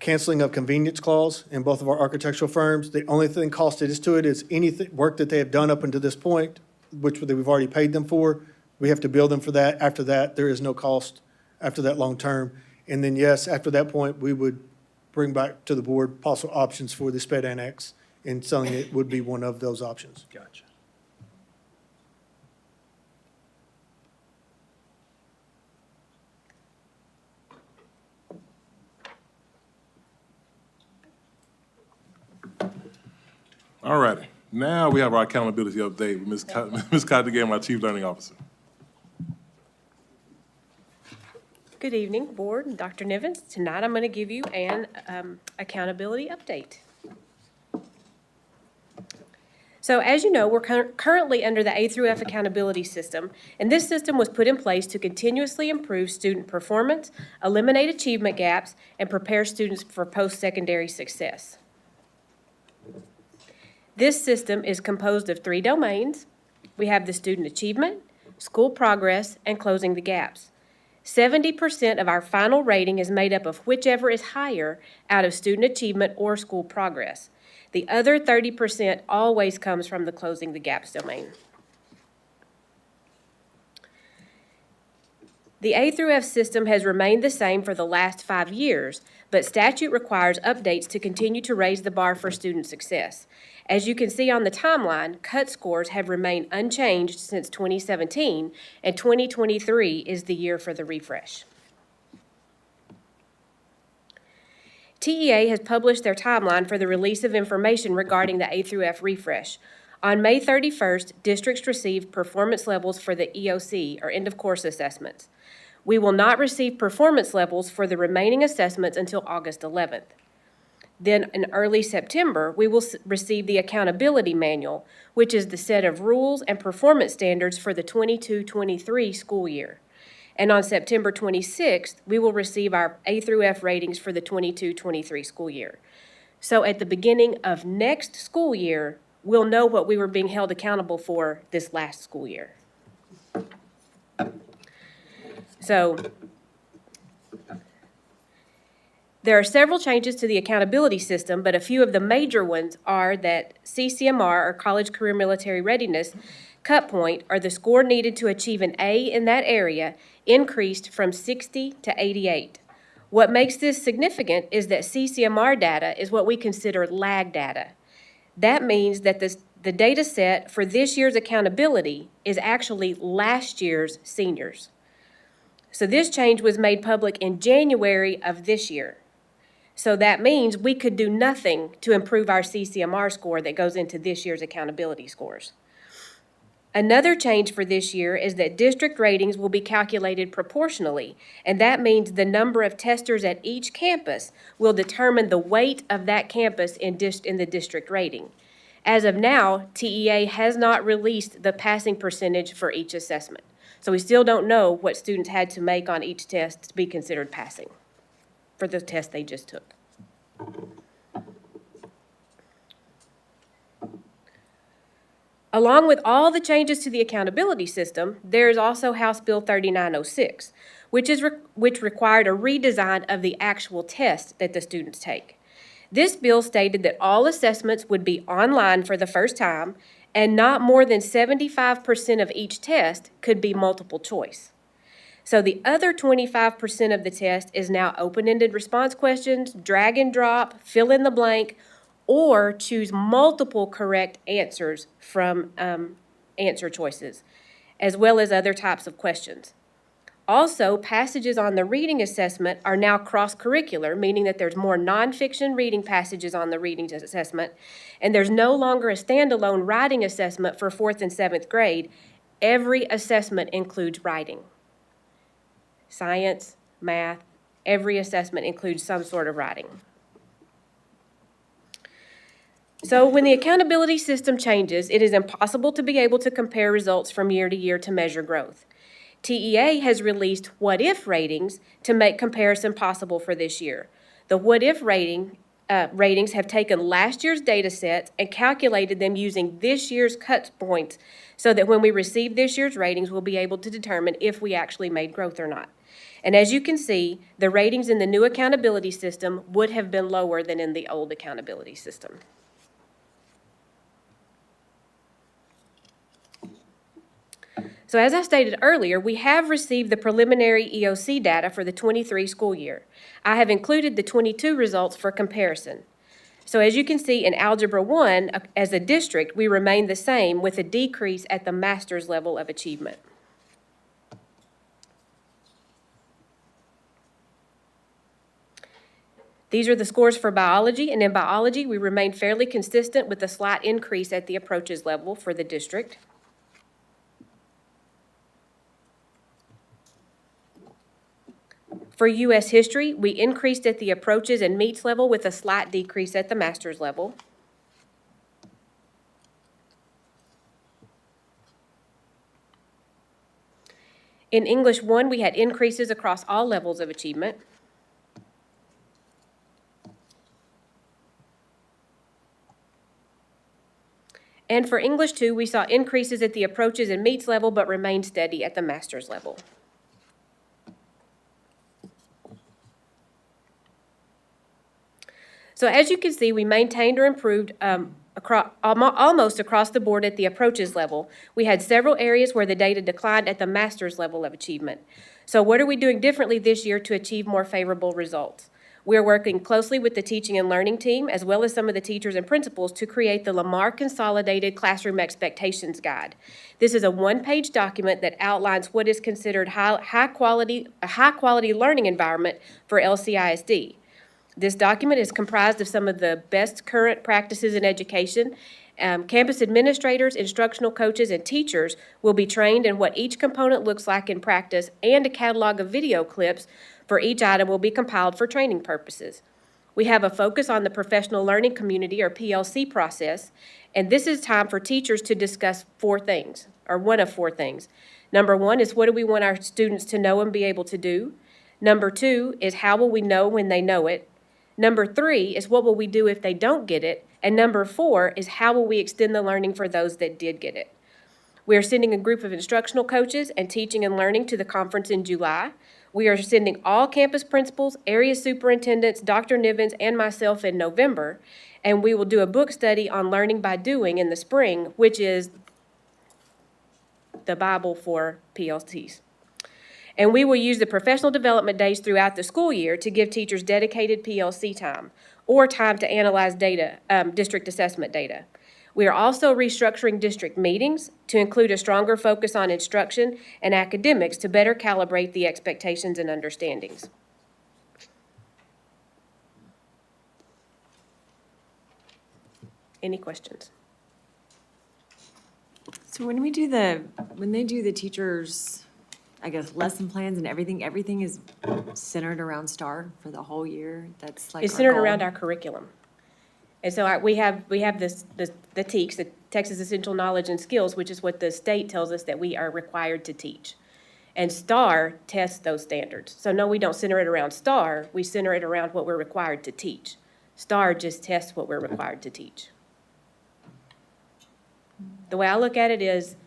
canceling of convenience clause in both of our architectural firms. The only thing costed is to it is anything, work that they have done up until this point, which we've already paid them for. We have to bill them for that. After that, there is no cost after that long term. And then, yes, after that point, we would bring back to the board possible options for the sped annex, and selling it would be one of those options. Gotcha. All righty. Now we have our accountability update with Ms. Cottingham, our Chief Learning Officer. Good evening, Board and Dr. Nivens. Tonight, I'm going to give you an accountability update. So as you know, we're currently under the A through F accountability system, and this system was put in place to continuously improve student performance, eliminate achievement gaps, and prepare students for post-secondary success. This system is composed of 3 domains. We have the student achievement, school progress, and closing the gaps. 70% of our final rating is made up of whichever is higher out of student achievement or school progress. The other 30% always comes from the closing the gaps domain. The A through F system has remained the same for the last 5 years, but statute requires updates to continue to raise the bar for student success. As you can see on the timeline, cut scores have remained unchanged since 2017, and 2023 is the year for the refresh. TEA has published their timeline for the release of information regarding the A through F refresh. On May 31st, districts received performance levels for the EOC, or end of course assessments. We will not receive performance levels for the remaining assessments until August 11th. Then in early September, we will receive the accountability manual, which is the set of rules and performance standards for the 22-23 school year. And on September 26th, we will receive our A through F ratings for the 22-23 school year. So at the beginning of next school year, we'll know what we were being held accountable for this last school year. So there are several changes to the accountability system, but a few of the major ones are that CCMR, or College Career Military Readiness, cut point, or the score needed to achieve an A in that area, increased from 60 to 88. What makes this significant is that CCMR data is what we consider lag data. That means that the data set for this year's accountability is actually last year's seniors. So this change was made public in January of this year. So that means we could do nothing to improve our CCMR score that goes into this year's accountability scores. Another change for this year is that district ratings will be calculated proportionally, and that means the number of testers at each campus will determine the weight of that campus in the district rating. As of now, TEA has not released the passing percentage for each assessment. So we still don't know what students had to make on each test to be considered passing for the test they just took. Along with all the changes to the accountability system, there is also House Bill 3906, which required a redesign of the actual test that the students take. This bill stated that all assessments would be online for the first time, and not more than 75% of each test could be multiple choice. So the other 25% of the test is now open-ended response questions, drag and drop, fill in the blank, or choose multiple correct answers from answer choices, as well as other types of questions. Also, passages on the reading assessment are now cross-curricular, meaning that there's more nonfiction reading passages on the reading assessment, and there's no longer a standalone writing assessment for 4th and 7th grade. Every assessment includes writing. Science, math, every assessment includes some sort of writing. So when the accountability system changes, it is impossible to be able to compare results from year to year to measure growth. TEA has released what-if ratings to make comparison possible for this year. The what-if ratings have taken last year's data sets and calculated them using this year's cut points so that when we receive this year's ratings, we'll be able to determine if we actually made growth or not. And as you can see, the ratings in the new accountability system would have been lower than in the old accountability system. So as I stated earlier, we have received the preliminary EOC data for the 23 school year. I have included the 22 results for comparison. So as you can see in Algebra 1, as a district, we remain the same with a decrease at the master's level of achievement. These are the scores for biology, and in biology, we remain fairly consistent with a slight increase at the approaches level for the district. For U.S. history, we increased at the approaches and meets level with a slight decrease at the master's level. In English 1, we had increases across all levels of achievement. And for English 2, we saw increases at the approaches and meets level, but remained steady at the master's level. So as you can see, we maintained or improved almost across the board at the approaches level. We had several areas where the data declined at the master's level of achievement. So what are we doing differently this year to achieve more favorable results? We're working closely with the teaching and learning team, as well as some of the teachers and principals, to create the Lamar Consolidated Classroom Expectations Guide. This is a one-page document that outlines what is considered a high-quality learning environment for LCISD. This document is comprised of some of the best current practices in education. Campus administrators, instructional coaches, and teachers will be trained in what each component looks like in practice, and a catalog of video clips for each item will be compiled for training purposes. We have a focus on the professional learning community, or PLC process, and this is time for teachers to discuss 4 things, or one of 4 things. Number 1 is, what do we want our students to know and be able to do? Number 2 is, how will we know when they know it? Number 3 is, what will we do if they don't get it? And number 4 is, how will we extend the learning for those that did get it? We are sending a group of instructional coaches and teaching and learning to the conference in July. We are sending all campus principals, area superintendents, Dr. Nivens, and myself in November. And we will do a book study on learning by doing in the spring, which is the Bible for PLCs. And we will use the professional development days throughout the school year to give teachers dedicated PLC time or time to analyze data, district assessment data. We are also restructuring district meetings to include a stronger focus on instruction and academics to better calibrate the expectations and understandings. Any questions? So when they do the teachers, I guess, lesson plans and everything is centered around STAR for the whole year? That's like It's our centered goal? around our curriculum. And so we have this, the TEKS, the Texas Essential Knowledge and Skills, which is what the state tells us that we are required to teach. And STAR tests those standards. So no, we don't center it around STAR, we center it around what we're required to teach. STAR just tests what we're required to teach. The way I look at it is,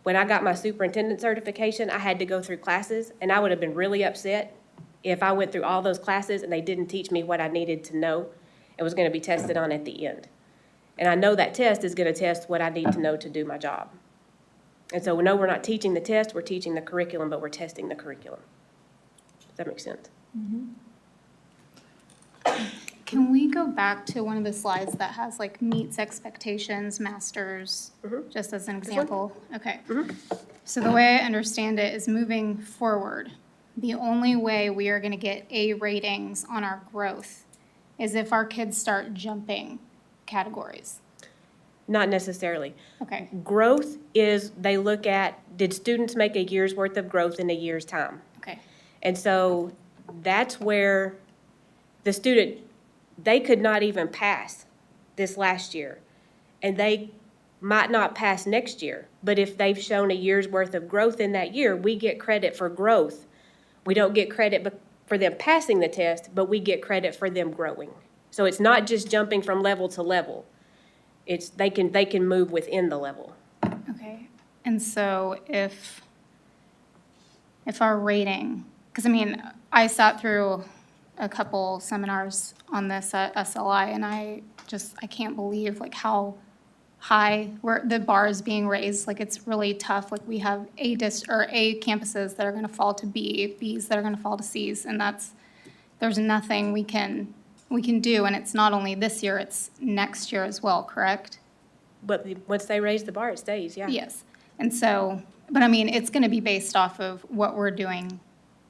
when I got my superintendent certification, I had to go through classes, and I would have been really upset if I went through all those classes and they didn't teach me what I needed to know and was going to be tested on at the end. And I know that test is going to test what I need to know to do my job. And so, no, we're not teaching the test, we're teaching the curriculum, but we're testing the curriculum. Does that make sense? Can we go back to one of the slides that has like meets expectations, masters, just as an example? Okay. So the way I understand it is, moving forward, the only way we are gonna get A ratings on our growth is if our kids start jumping categories. Not necessarily. Okay, Growth is, they look at, did students make a year's worth of growth in a year's time? okay, And so that's where the student, they could not even pass this last year, and they might not pass next year. But if they've shown a year's worth of growth in that year, we get credit for growth. We don't get credit for them passing the test, but we get credit for them growing. So it's not just jumping from level to level. It's, they can move within the level. okay. And so if our rating, because I mean, I sat through a couple seminars on this at SLI, and I can't believe like how high the bar is being raised. Like, it's really tough. Like, we have A campuses that are gonna fall to B, Bs that are gonna fall to Cs, and there's nothing we can do, and it's not only this year, it's next year as well, correct? But once they raise the bar, it stays, yeah. Yes, and so, but I mean, it's gonna be based off of what we're doing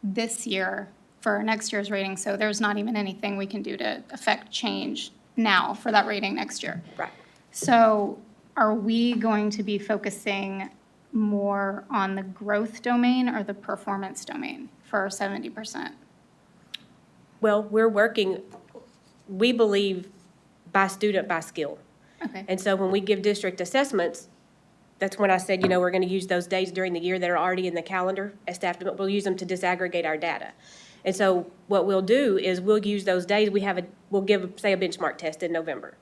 this year for next year's rating, so there's not even anything we can do to affect change now for that rating next year. Right. So are we going to be focusing more on the growth domain or the performance domain for 70%? Well, we're working, we believe, by student, by skill. Okay, And so when we give district assessments, that's when I said, we're going to use those days during the year that are already in the calendar as staff, we'll use them to disaggregate our data. And so what we'll do is we'll use those days, we'll give, say, a benchmark test in November.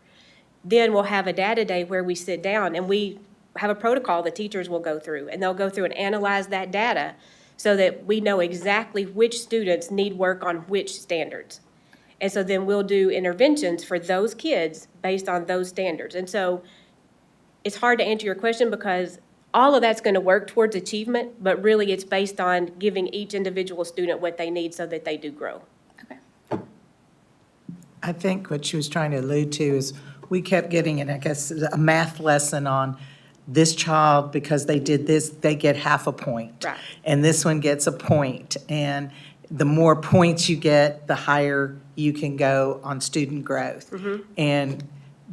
Then we'll have a data day where we sit down and we have a protocol the teachers will go through, and they'll go through and analyze that data so that we know exactly which students need work on which standards. And so then we'll do interventions for those kids based on those standards. And so it's hard to answer your question because all of that's going to work towards achievement, but really it's based on giving each individual student what they need so that they do grow. okay. I think what she was trying to allude to is, we kept getting, I guess, a math lesson on this child, because they did this, they get half a point. Right. And this one gets a point. And the more points you get, the higher you can go on student growth. And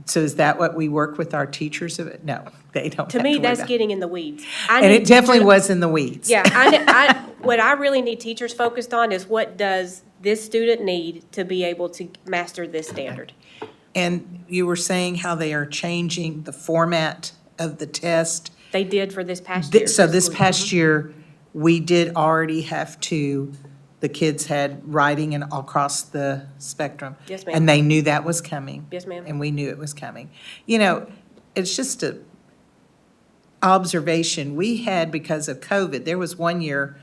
so is that what we work with our teachers of? No, they don't have To to me, worry that's about. getting in the weeds. I And need it definitely teachers- was in the weeds. Yeah, what I really need teachers focused on is what does this student need to be able to master this standard? And you were saying how they are changing the format of the test. They did for this past year. So this school year. past year, we did already have to, the kids had writing and all across the spectrum. Yes, ma'am. And they knew that was coming. Yes, ma'am. And we knew it was coming. You know, it's just a observation. We had, because of COVID, there was one year,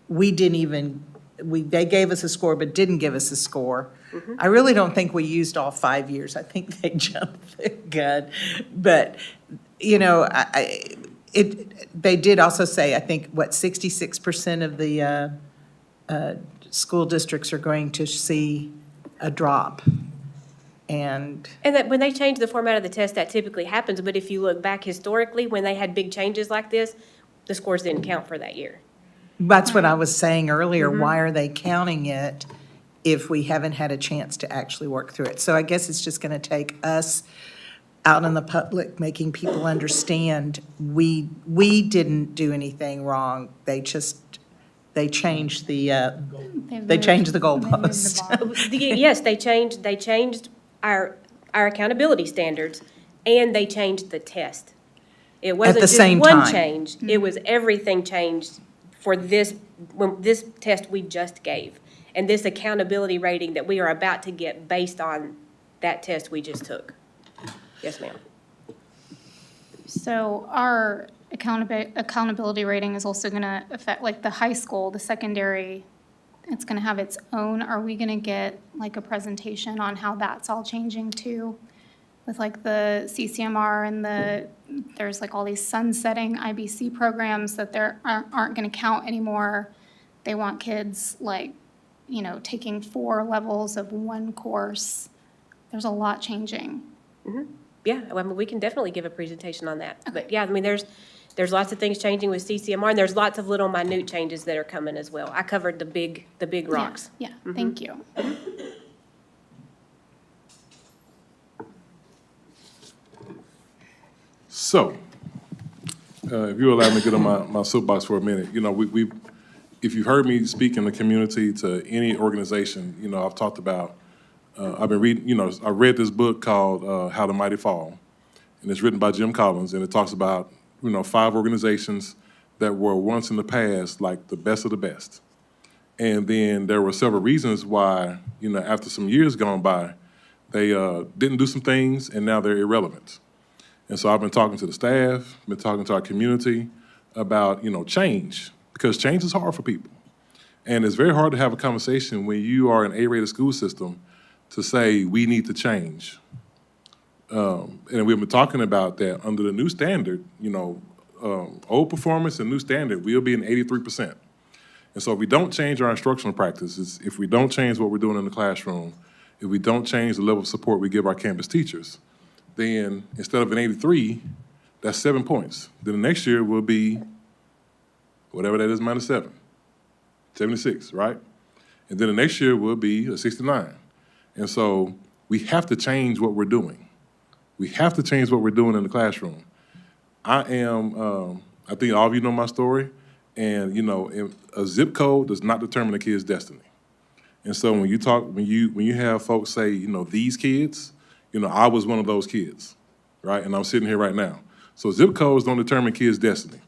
we didn't even, they gave us a score but didn't give us a score. I really don't think we used all 5 years. I think they jumped the gun. But, you know, they did also say, I think, 66% of the school districts are going to see a drop. And And that when they change the format of the test, that typically happens, but if you look back historically, when they had big changes like this, the scores didn't count for that year. that's what I was saying earlier. Why are they counting it if we haven't had a chance to actually work through it? So I guess it's just going to take us out in the public, making people understand we didn't do anything wrong. They changed the, they changed the goalpost. Yes, they changed our accountability standards, and they changed the test. It wasn't the just same one time. change, it was everything changed for this test we just gave, and this accountability rating that we are about to get based on that test we just took. Yes, ma'am. So our accountability rating is also gonna affect, like, the high school, the secondary, it's gonna have its own. Are we gonna get, like, a presentation on how that's all changing too? With, like, the CCMR and there's like all these sunsetting IBC programs that aren't gonna count anymore. They want kids, like, you know, taking 4 levels of one course. There's a lot changing. Yeah, I mean, we can definitely give a presentation on that. But yeah, I mean, there's lots of things changing with CCMR, and there's lots of little minute changes that are coming as well. I covered the big rocks. Yeah, thank you. So, if you allow me to get on my soapbox for a minute, you know, if you've heard me speak in the community to any organization, you know, I've talked about, I've been reading, you know, I read this book called How the Mighty Fall, and it's written by Jim Collins, and it talks about, you know, 5 organizations that were once in the past like the best of the best. And then there were several reasons why, you know, after some years gone by, they didn't do some things, and now they're irrelevant. And so I've been talking to the staff, been talking to our community about, you know, change, because change is hard for people. And it's very hard to have a conversation when you are an A-rated school system to say, we need to change. And we've been talking about that under the new standard, you know, old performance and new standard, we'll be in 83%. And so if we don't change our instructional practices, if we don't change what we're doing in the classroom, if we don't change the level of support we give our campus teachers, then instead of an 83, that's 7 points. Then the next year will be whatever that is minus 7, 76, right? And then the next year will be a 69. And so we have to change what we're doing. We have to change what we're doing in the classroom. I think all of you know my story, and you know, a zip code does not determine a kid's destiny. And so when you have folks say, you know, these kids, you know, I was one of those kids, right? And I'm sitting here right now. So zip codes don't determine kids' destiny.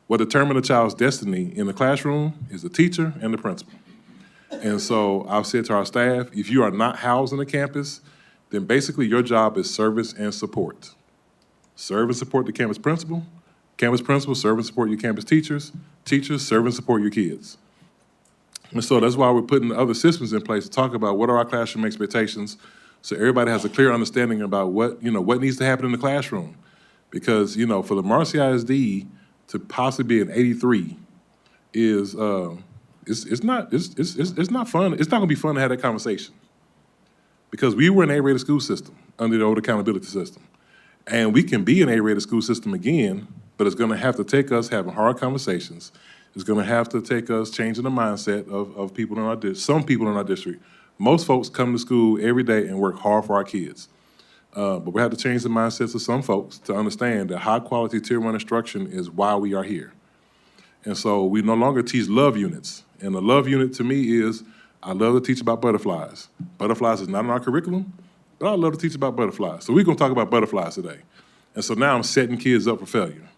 What determines a child's destiny in the classroom is the teacher and the principal. And so I've said to our staff, if you are not housed on the campus, then basically your job is service and support. Serve and support the campus principal serve and support your campus teachers serve and support your kids. And so that's why we're putting other systems in place to talk about what are our classroom expectations, so everybody has a clear understanding about what needs to happen in the classroom. Because, you know, for Lamar CISD to possibly be an 83 is, it's not fun. It's not gonna be fun to have that conversation. Because we were an A-rated school system under the old accountability system. And we can be an A-rated school system again, but it's gonna have to take us having hard conversations, It's gonna have to take us changing the mindset of people in our some people in our district. Most folks come to school every day and work hard for our kids. But we have to change the mindsets of some folks to understand that high-quality Tier 1 instruction is why we are here. And so we no longer teach love units. And a love unit to me is, I love to teach about butterflies. Butterflies is not in our curriculum, but I love to teach about butterflies. So we're gonna talk about butterflies today. And so now I'm setting kids up for failure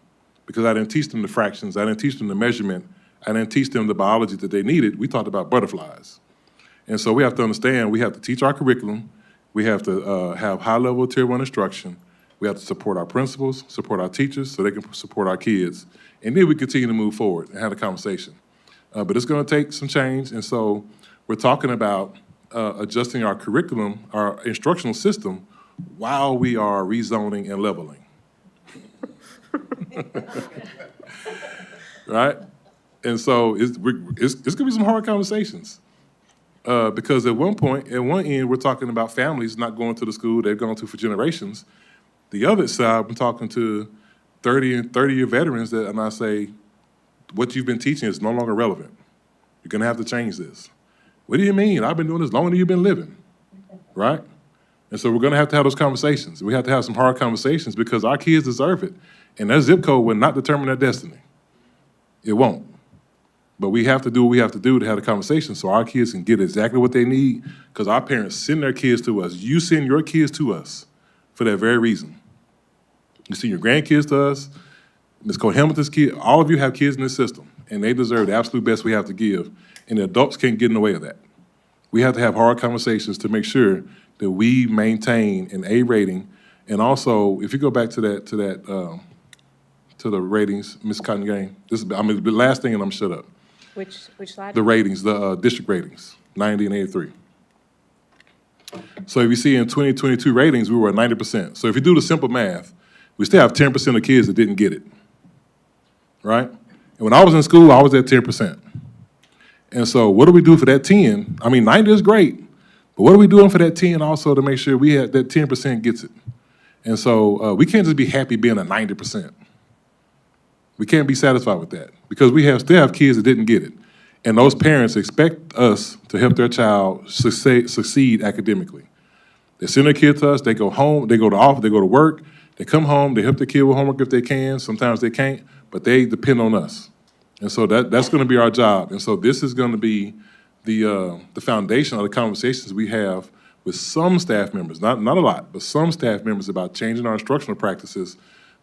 because I didn't teach them the fractions, I didn't teach them the measurement, I didn't teach them the biology that they needed. We talked about butterflies. And so we have to understand, we have to teach our curriculum, we have to have high-level Tier 1 instruction, we have to support our principals, support our teachers so they can support our kids. And then we continue to move forward and have a conversation. But it's gonna take some change, and so we're talking about adjusting our curriculum, our instructional system, while we are rezoning and leveling. Right? And so it's gonna be some hard conversations. Because at one point, at one end, we're talking about families not going to the school they've gone to for generations. The other side, I'm talking to 30-year veterans and I say, what you've been teaching is no longer relevant. You're gonna have to change this. What do you mean? I've been doing this longer than you've been living, right? And so we're gonna have to have those conversations. We have to have some hard conversations because our kids deserve it. And that zip code will not determine their destiny. It won't. But we have to do what we have to do to have a conversation so our kids can get exactly what they need, because our parents send their kids to us. You send your kids to us for that very reason. You send your grandkids to us, Ms. Cohamilton's kid, all of you have kids in this system, and they deserve the absolute best we have to give, and the adults can't get in the way of that. We have to have hard conversations to make sure that we maintain an A rating, and also, if you go back to the ratings, Ms. Cotton Gang, the last thing, and I'm shut up. Which slide? The ratings, the district ratings, 90 and 83. So if you see in 2022 ratings, we were at 90%. So if you do the simple math, we still have 10% of kids that didn't get it, right? And when I was in school, I was at 10%. And so what do we do for that 10? I mean, 90 is great, but what are we doing for that 10 also to make sure we have that 10% gets it? And so we can't just be happy being at 90%. We can't be satisfied with that because we still have kids that didn't get it. And those parents expect us to help their child succeed academically. They send their kid to us, they go home, they go to office, they go to work, they come home, they help their kid with homework if they can, sometimes they can't, but they depend on us. And so that's gonna be our job. And so this is gonna be the foundation of the conversations we have with some staff members, not a lot, but some staff members about changing our instructional practices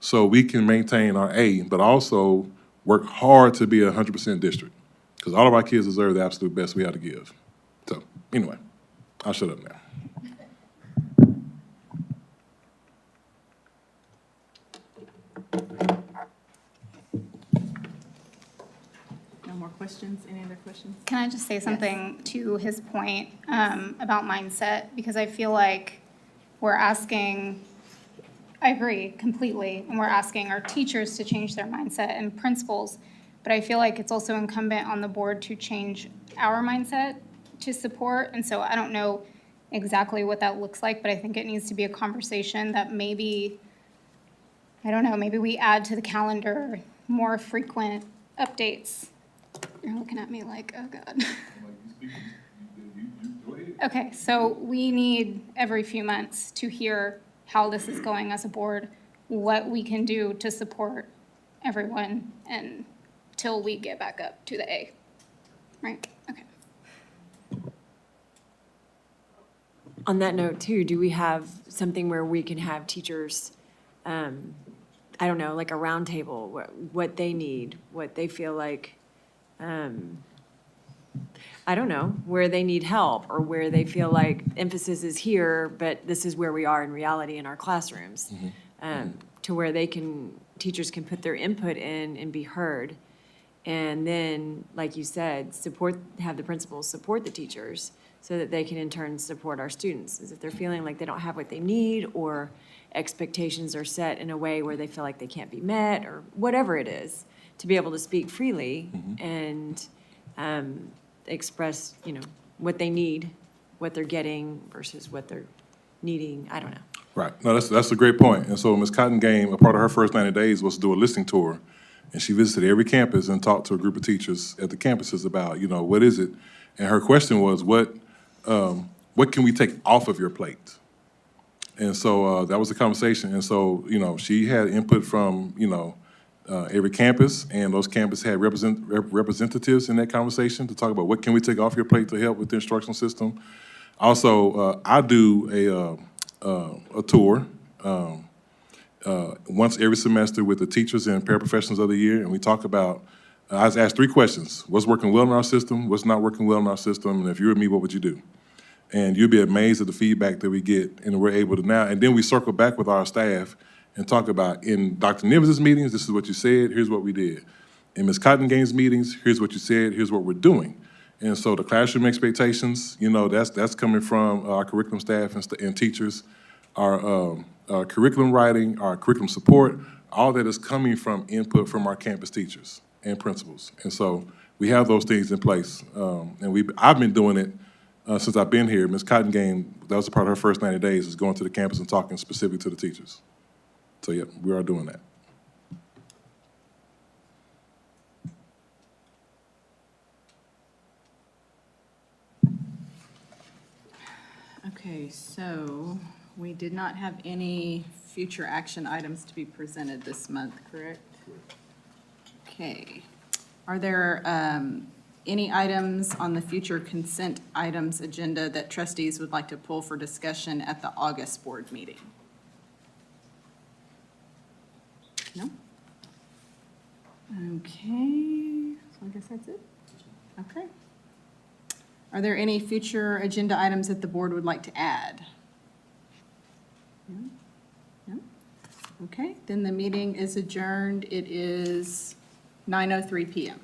so we can maintain our A, but also work hard to be a 100% district. Because all of our kids deserve the absolute best we have to give. So, anyway, I'll shut up now. No more questions? Any other questions? Can I just say something to his point about mindset? Because I feel like we're asking, I agree completely, and we're asking our teachers to change their mindset and principals, but I feel like it's also incumbent on the board to change our mindset to support, and so I don't know exactly what that looks like, but I think it needs to be a conversation that maybe, I don't know, maybe we add to the calendar more frequent updates. You're looking at me like, oh God. Okay, so we need every few months to hear how this is going as a board, what we can do to support everyone until we get back up to the A, right? Okay. On that note too, do we have something where we can have teachers, I don't know, like a roundtable, what they need, what they feel like, I don't know, where they need help or where they feel like emphasis is here, but this is where we are in reality in our classrooms. To where teachers can put their input in and be heard. And then, like you said, have the principals support the teachers so that they can in turn support our students. As if they're feeling like they don't have what they need or expectations are set in a way where they feel like they can't be met or whatever it is, to be able to speak freely and express, what they need, what they're getting versus what they're needing. I don't know. Right. No, that's a great point. And so Ms. Cotton Game, a part of her first 90 days was to do a listening tour And she visited every campus and talked to a group of teachers at the campuses about, you know, what is it? And her question was, what can we take off of your plate? And so that was the conversation. And so, you know, she had input from, you know, every campus, and those campuses had representatives in that conversation to talk about what can we take off your plate to help with the instructional system. Also, I do a tour once every semester with the teachers and paraprofessionals of the year, and we talk about, I was asked 3 questions. What's working well in our system? What's not working well in our system? And if you were me, what would you do? And you'll be amazed at the feedback that we get, and we're able to now, and then we circle back with our staff and talk about, in Dr. Nives' meetings, this is what you said, here's what we did. In Ms. Cottingham's meetings, here's what you said, here's what we're doing. And so the classroom expectations, you know, that's coming from our curriculum staff and teachers, our curriculum writing, our curriculum support, all that is coming from input from our campus teachers and principals. And so we have those things in place. And I've been doing it since I've been here. Ms. Cottingham, that was a part of her first 90 days, is going to the campus and talking specifically to the teachers. So yeah, we are doing that. Okay, so we did not have any future action items to be presented this month, correct? Okay. Are there any items on the future consent items agenda that trustees would like to pull for discussion at the August board meeting? No? Okay, so I guess that's it? Okay. Are there any future agenda items that the board would like to add? No? No? Okay, then the meeting is adjourned. It is 9:03 PM.